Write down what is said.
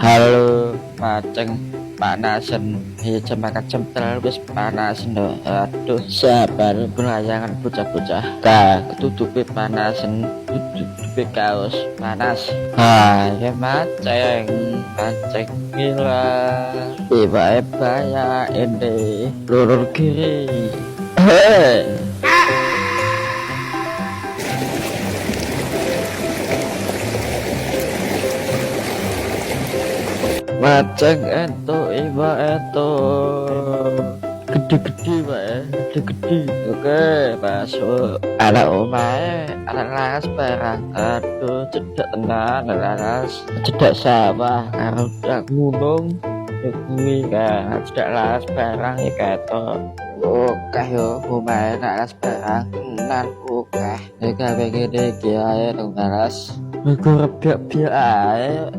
Halo, Maceng panasan ya jam makan jam terlalu wis panas no. Aduh, sabar belayangan bocah-bocah. Ketutupi panasan, tutupi kaos panas. Ya Maceng gila. Iba ya ini lurur kiri. Hei. Maceng ento iba ento gede-gede pak ya, gede-gede. Oke, masuk anak omae anak laras barang. Aduh, cedak tenan laras, cedak sawah karo dak gunung kuwi kan cedak laras barang ya ketok. Oke yo omae laras barang tenan oke. Nek gawe ngene iki ae nang laras. Aku biak ae.